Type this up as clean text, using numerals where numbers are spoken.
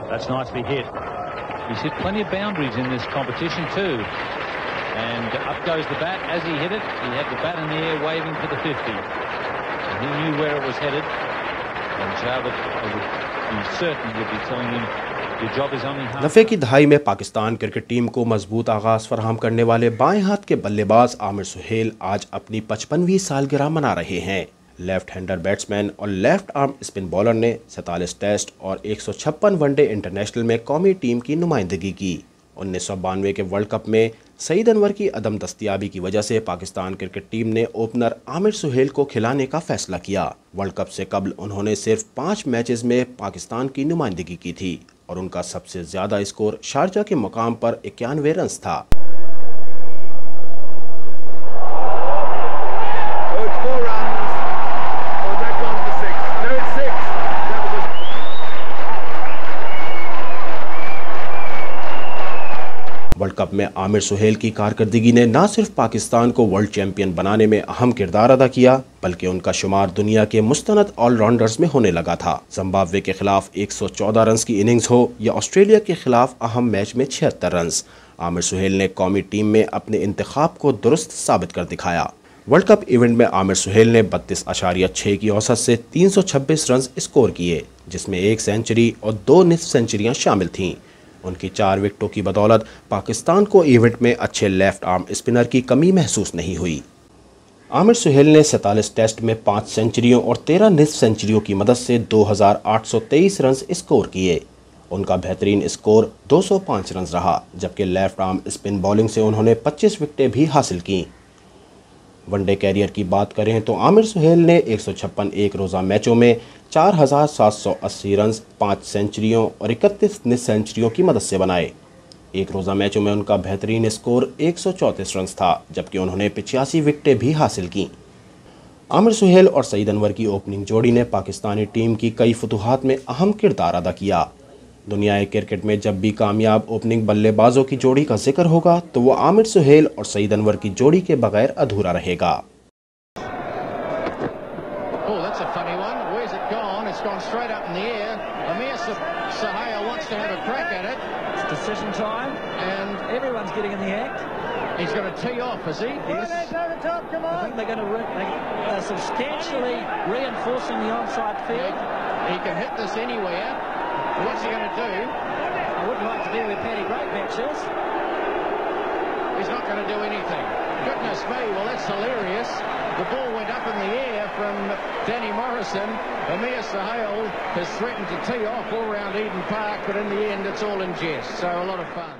That's nicely hit. He's hit plenty of boundaries in this competition too. And up goes the bat. As he hit it, he had the bat in the air waving for the 50. And he knew where it was headed. And Javed would be certain would be telling him, your job is only half. नफ़े की दहाई में Pakistan cricket team को मजबूत आगाज फराहम करने वाले बाएं हाथ के बल्लेबाज आमिर सुहेल आज अपनी 55वीं सालगिरह मना रहे हैं। लेफ्ट हैंडर बैट्समैन और लेफ्ट आर्म स्पिन बॉलर ने 47 टेस्ट और 156 वनडे इंटरनेशनल में कौमी टीम की नुमाइंदगी की। 1992 के वर्ल्ड कप में सईद अनवर की अदम दस्तयाबी की वजह से पाकिस्तान क्रिकेट टीम ने ओपनर आमिर सुहेल को खिलाने का फैसला किया। वर्ल्ड कप से कबल उन्होंने सिर्फ 5 मैचेस में पाकिस्तान की नुमाइंदगी की थी और उनका सबसे ज़्यादा स्कोर शारजा के मुकाम पर 91 रन था। वर्ल्ड कप में आमिर सुहेल की कारकर्दगी ने न सिर्फ पाकिस्तान को वर्ल्ड चैंपियन बनाने में अहम किरदार अदा किया, बल्कि उनका शुमार दुनिया के मुस्तनद ऑलराउंडर्स में होने लगा था। जिम्बाब्वे के खिलाफ 114 रन की इनिंग्स हो या ऑस्ट्रेलिया के खिलाफ अहम मैच में 76 रन, आमिर सुहेल ने कौमी टीम में अपने इंतखाब को दुरुस्त साबित कर दिखाया। वर्ल्ड कप इवेंट में आमिर सुहेल ने 32.6 की औसत से 326 रन स्कोर किए, जिसमें 1 सेंचुरी और 2 निस्फ सेंचुरियां शामिल थीं। उनकी 4 विकेटों की बदौलत पाकिस्तान को इवेंट में अच्छे लेफ्ट आर्म स्पिनर की कमी महसूस नहीं हुई। आमिर सुहेल ने 47 टेस्ट में 5 सेंचुरियों और 13 निस्फ सेंचुरियों की मदद से 2823 रन स्कोर किए। उनका बेहतरीन स्कोर 205 रन रहा, जबकि लेफ्ट आर्म स्पिन बॉलिंग से उन्होंने 25 विकेटें भी हासिल की। वनडे कैरियर की बात करें तो आमिर सुहेल ने 156 एक रोज़ा मैचों में 4780 रन, 5 सेंचुरियों और 31 निस्फ सेंचुरियों की मदद से बनाए। एक रोज़ा मैचों में उनका बेहतरीन स्कोर 134 रन था, जबकि उन्होंने 85 विकेटें भी हासिल की। आमिर सुहेल और सईद अनवर की ओपनिंग जोड़ी ने पाकिस्तानी टीम की कई फतूहात में अहम किरदार अदा किया। दुनियाई क्रिकेट में जब भी कामयाब ओपनिंग बल्लेबाजों की जोड़ी का जिक्र होगा तो वो आमिर सुहेल और सईद अनवर की जोड़ी के बगैर अधूरा रहेगा। He's going to tee off, is he? Yes. I think they're going to substantially reinforcing the onside field. He can hit this anywhere. What's he going to do? I wouldn't like to be where Paddy Brakeback is. He's not going to do anything. Goodness me, well that's hilarious. The ball went up in the air from Danny Morrison. Amir Suhail has threatened to tee off all round Eden Park, but in the end it's all in jest. So a lot of fun.